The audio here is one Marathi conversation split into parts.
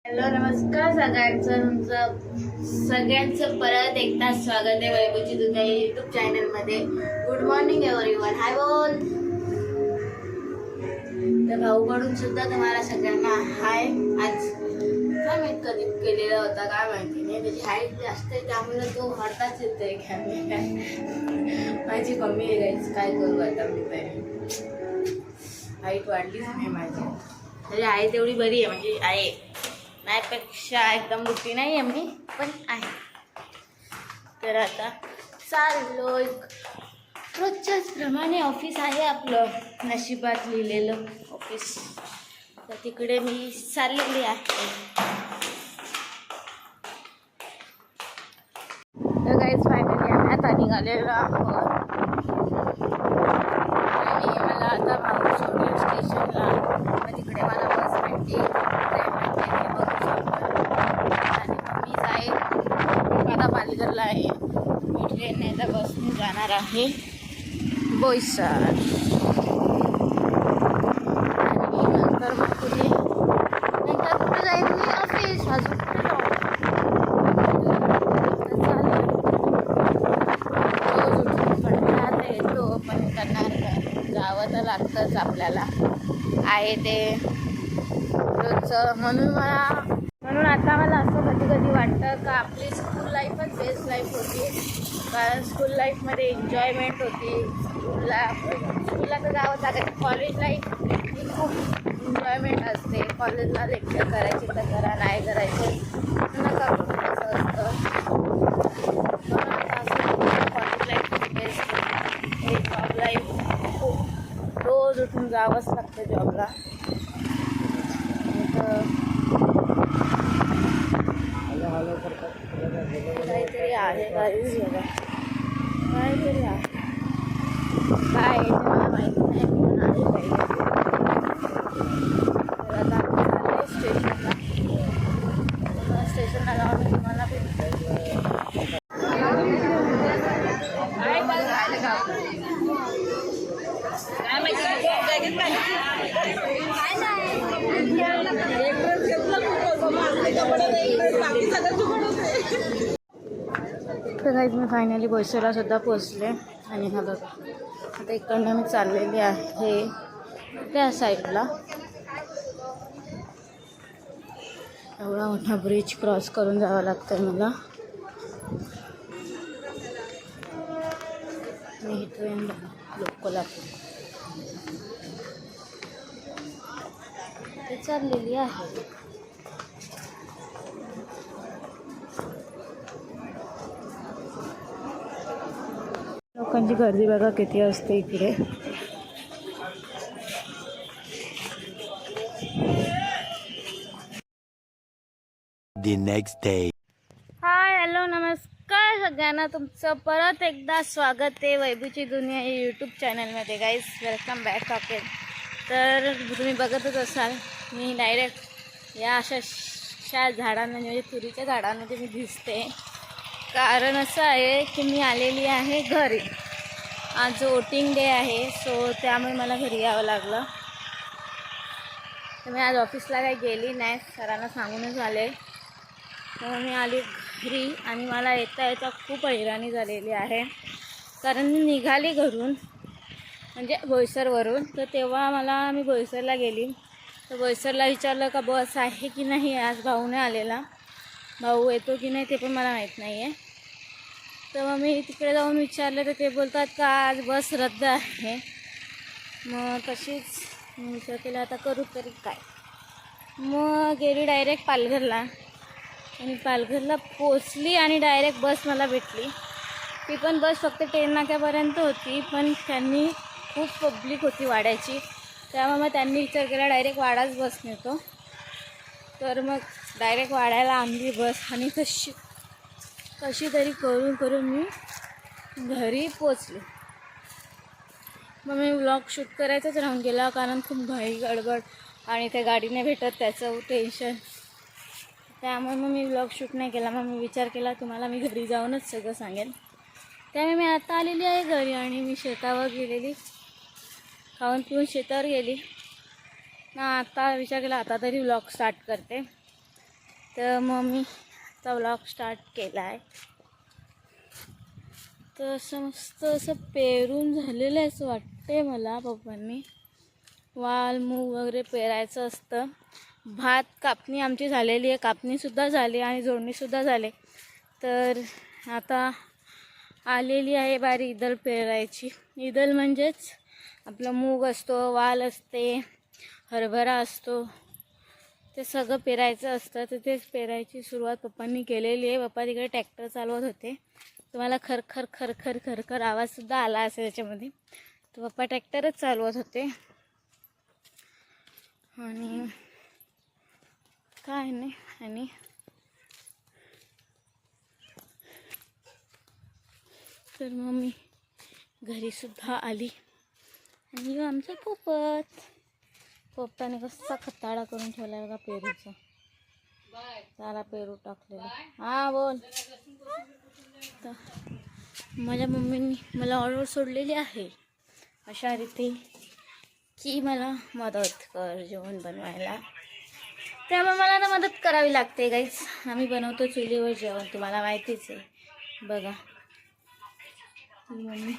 हॅलो नमस्कार सगळ्यांचं परत एकदा स्वागत आहे वैभवची दुनिया यूट्यूब चॅनलमध्ये. Good morning everyone. हाय बोल. तर भाऊकडून सुद्धा तुम्हाला सगळ्यांना हाय. आज काय माहित कधी केलेला होता काय माहिती नाही, त्याची हाईट जास्त आहे त्यामुळे तो हरताच येतोय. माझी कमी आहे गाईच, काय करू आता मी. तरी हाईट वाढलीच नाही माझी, तरी आहे तेवढी बरी आहे, म्हणजे आहे नाहीपेक्षा एकदम मोठी नाही आहे मी, पण आहे. तर आता चाललो रोजच्याच प्रमाणे. ऑफिस आहे आपलं नशिबात लिहिलेलं ऑफिस, तर तिकडे मी चाललेली आहे. तर काहीच फायनली आम्ही आता निघालेलो आहोत आणि मला आता भाऊ सोडेल स्टेशनला. मग तिकडे मला बस भेटते, ट्रेन भेटते, आणि मी जाईल आता पालघरला आहे. मी ट्रेन नाही तर बसने जाणार आहे बोईसर. आणि नंतर मग कुठे जाईल मी ऑफिस. अजून कुठे कंटाळा येतो, पण करणार काय, जावं तर लागतंच आपल्याला, आहे ते रोजचं. म्हणून आता मला असं कधी कधी वाटतं का आपली स्कूल लाईफच बेस्ट लाईफ होती. कारण स्कूल लाईफमध्ये एन्जॉयमेंट होती. स्कूलला तर जावं लागायचं. कॉलेज लाईफ ही खूप एन्जॉयमेंट असते. कॉलेजला लेक्चर करायचे तर करा, नाही करायचे नका करू, असं असतं. म्हणून आता असं कॉलेज लाईफ बेस्ट. हे जॉब लाईफ खूप रोज उठून जावंच लागतं जॉबला. काहीतरी आहे गाडीच बघा, काहीतरी आहे, काय आहे मला माहिती नाही, पण आले पाहिजे. तर आता आम्ही चालले स्टेशनला जाऊन तुम्हाला तर काहीच मी फायनली बोईसरला सुद्धा पोचले. आणि हा बघा आता इकडनं मी चाललेली आहे त्या साईडला. एवढा मोठा ब्रिज क्रॉस करून जावं लागतं मला. आणि ही ट्रेन लोकल ते चाललेली आहे. लोकांची गर्दी बघा किती असते इकडे. The next day. Hi hello नमस्कार सगळ्यांना, तुमचं परत एकदा स्वागत आहे वैभवची दुनिया या यूट्यूब चॅनलमध्ये. Guys welcome back again. तर तुम्ही बघतच असाल मी डायरेक्ट या अशा झाडांना म्हणजे तुरीच्या झाडांमध्ये मी दिसते. कारण असं आहे की मी आलेली आहे घरी. आज वोटिंग डे आहे, सो त्यामुळे मला घरी यावं लागलं. तर मी आज ऑफिसला काही गेली नाही, सरांना सांगूनच आले. तर मी आली घरी आणि मला येता खूप हैराणी झालेली आहे. कारण मी निघाली घरून म्हणजे बोईसरवरून. तर तेव्हा मी बोईसरला गेली. तर बोईसरला विचारलं का बस आहे की नाही. आज भाऊ नाही आलेला, भाऊ येतो की नाही ते पण मला माहीत नाही आहे. तर मग मी तिकडे जाऊन विचारलं तर ते बोलतात का आज बस रद्द आहे. मग तशीच मी विचार केला आता करू तरी काय. मग गेली डायरेक्ट पालघरला आणि पालघरला पोचली आणि डायरेक्ट बस मला भेटली. ती पण बस फक्त 10 नाक्यापर्यंत होती, पण त्यांनी खूप पब्लिक होती वाड्याची, त्यामुळे मग त्यांनी विचार केला डायरेक्ट वाडाच बस नेतो. तर मग डायरेक्ट वाड्याला आणली बस आणि कशी तरी करून मी घरी पोचले. मग मी व्लॉग शूट करायचाच राहून गेला, कारण खूप घाई गडबड आणि त्या गाडीने भेटत त्याचं टेन्शन. त्यामुळे मग मी व्लॉग शूट नाही केला. मग मी विचार केला तुम्हाला मी घरी जाऊनच सगळं सांगेन. त्यामुळे मी आता आलेली आहे घरी आणि मी शेतावर गेलेली, खाऊन पिऊन शेतावर गेली ना. आता विचार केला आता तरी व्लॉग स्टार्ट करते. तर मग मी आता व्लॉग स्टार्ट केला आहे. तर असं मस्त असं पेरून झालेलं आहे असं वाटते मला. पप्पांनी वाल मूग वगैरे पेरायचं असतं. भात कापणी आमची झालेली आहे, कापणीसुद्धा झाली आणि जोडणीसुद्धा झाले. तर आता आलेली आहे बारी इदल पेरायची. इदल म्हणजेच आपलं मूग असतो, वाल असते, हरभरा असतो, ते सगळं पेरायचं असतं. तर तेच पेरायची सुरुवात पप्पांनी केलेली आहे. पप्पा तिकडे ट्रॅक्टर चालवत होते. तुम्हाला खरखर खरखर खरखर आवाजसुद्धा आला असेल त्याच्यामध्ये. तर पप्पा ट्रॅक्टरच चालवत होते आणि काय नाही. आणि तर मग मी घरीसुद्धा आली आणि आमचा पप्पाने कसा खताळा करून ठेवला बघा पेरूचा. सारा पेरू टाकलेला. हां बोल. तर माझ्या मम्मींनी मला ऑर्डर सोडलेली आहे अशा रीती की मला मदत कर जेवण बनवायला. त्यामुळे मला ना मदत करावी लागते गाईज. आम्ही बनवतो चुलीवर जेवण, तुम्हाला माहितीच आहे. बघा मम्मी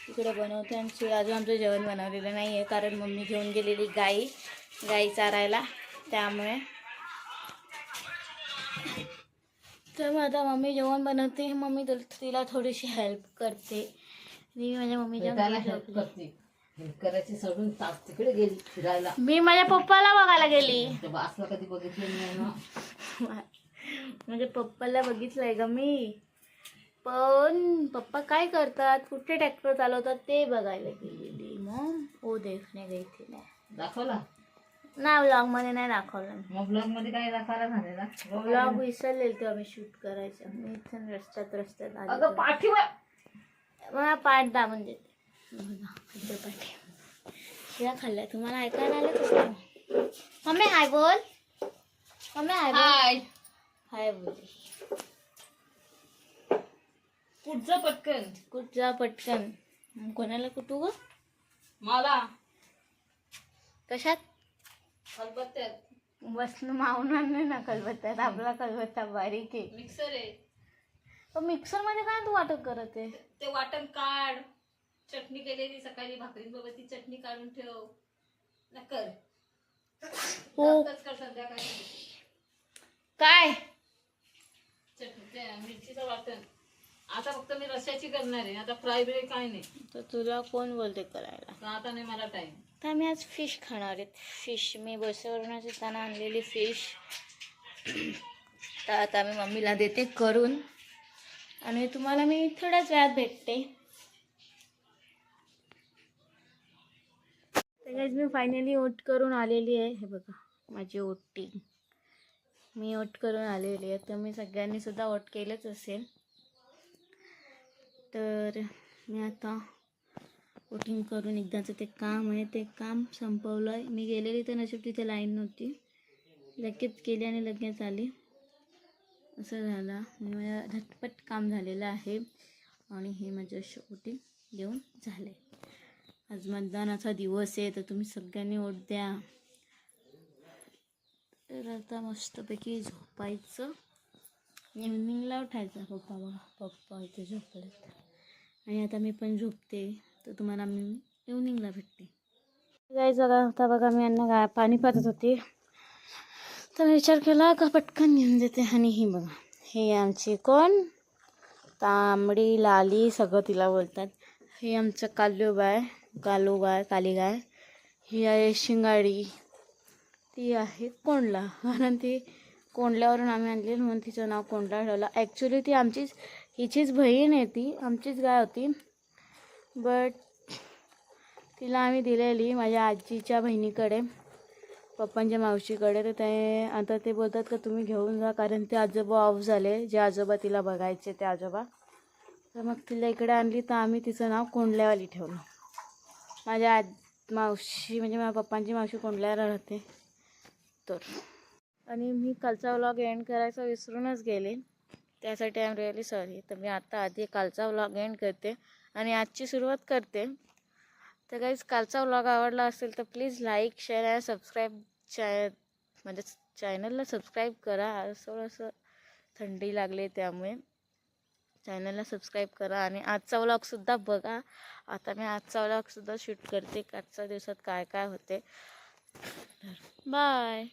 तिकडे बनवते आणि अजून आमचं जेवण बनवलेलं नाही आहे, कारण मम्मी घेऊन गेलेली गाई चारायला. त्यामुळे तर मग आता मम्मी जेवण बनवते. मम्मी तिला थोडीशी हेल्प करते. मी माझ्या मम्मीच्या करायची सोडून तिकडे गेली फिरायला. मी माझ्या पप्पाला बघायला गेली. बासला कधी बघितलं नाही ना. म्हणजे पप्पाला बघितलंय का मी, पण पप्पा काय करतात, कुठे ट्रॅक्टर चालवतात ते बघायला गेलेली. मग ओ देखणे गई थी ना. दाखवला ना व्लॉग मध्ये नाही दाखवलं. मग ब्लॉग मध्ये काय दाखवायला झालेला. व्लॉग विसरलेल तेव्हा मी शूट करायचं. मी इथून रस्त्यात अगं आली. पाठीवर मला पाठ दाबून देते. बघा पाठी शिळा खाल्लाय. तुम्हाला ऐकायला आलं कसं? मम्मी हाय बोल. मम्मी हाय बोल. हाय बोल. कुठचा पटकन कोणाला कुठू ग? मला कशात खलबत्त्यात बसणं मावणार नाही ना. खलबत्त्यात आपला खलबत्ता बारीक आहे. मिक्सर आहे. पण मिक्सर मध्ये काय तू वाटप करत आहे? ते वाटण काढ. चटणी केलेली सकाळी भाकरींबरोबर ती चटणी काढून ठेव. नकर हो कर संध्याकाळी काय चटणी मिरचीचं वाटण. आता फक्त मी रश्याची करणार आहे. आता फ्राय बिराय काय नाही. तर तुला कोण बोलते करायला? तर आता नाही मला टाइम. तर मी आज फिश खाणार आहे. फिश मी बसवरूनच येताना आणलेली फिश. तर आता मी मम्मीला देते करून आणि तुम्हाला मी थोड्याच वेळात भेटते. तर गाईज मी फायनली ओट करून आलेली आहे. हे बघा माझी ओटी मी ओट करून आलेली आहे. तर मी सगळ्यांनी सुद्धा ओट केलंच असेल. तर मी आता वोटिंग करून एकदाचं ते काम आहे ते काम संपवलं आहे. मी गेलेली तर नशीब तिथे लाईन नव्हती. लगेच गेली आणि लगेच आली. असं झालं. मी माझ्या झटपट काम झालेलं आहे आणि हे माझं वोटिंग देऊन झाले. आज मतदानाचा दिवस आहे तर तुम्ही सगळ्यांनी वोट द्या. तर आता मस्तपैकी झोपायचं. इव्हनिंगला उठायचं. पप्पा इथे झोपले आणि आता मी पण झोपते. तर तुम्हाला मी इव्हनिंगला भेटते. जायचं आता बघा मी यांना पाणी पाजत होते तर विचार केला का पटकन घेऊन देते. आणि ही बघा हे आमची कोण तांबडी लाली सगळं तिला बोलतात. हे आमचं काली गाय. ही आहे शिंगाडी. ती आहे कोंडला. कारण ती कोंडल्यावरून आम्ही आणली म्हणून तिचं नाव कोंडला ठेवलं. ॲक्च्युली ती हिचीच बहीण आहे. ती आमचीच गाय होती बट तिला आम्ही दिलेली माझ्या आजीच्या बहिणीकडे, पप्पांच्या मावशीकडे. तर ते आता ते बोलतात का तुम्ही घेऊन जा, कारण ते आजोबा ऑफ झाले, जे आजोबा तिला बघायचे ते आजोबा. तर मग तिला इकडे आणली तर आम्ही तिचं नाव कोंडल्यावाली ठेवलं. माझ्या मावशी म्हणजे माझ्या पप्पांची मावशी कोंडल्याला राहते. तर आणि मी कालचा व्लॉग एंड करायचा विसरूनच गेले. त्यासाठी आय एम रिअली सॉरी. तर मी आता आधी कालचा व्लॉग एंड करते आणि आजची सुरुवात करते. तर गाईज कालचा व्लॉग आवडला असेल तर प्लीज लाईक शेअर आणि सबस्क्राईब म्हणजे चॅनलला सबस्क्राईब करा. आज थोडंसं थंडी लागली त्यामुळे चॅनलला सबस्क्राईब करा आणि आजचा व्लॉगसुद्धा बघा. आता मी आजचा व्लॉगसुद्धा शूट करते, आजच्या दिवसात काय काय होते. बाय.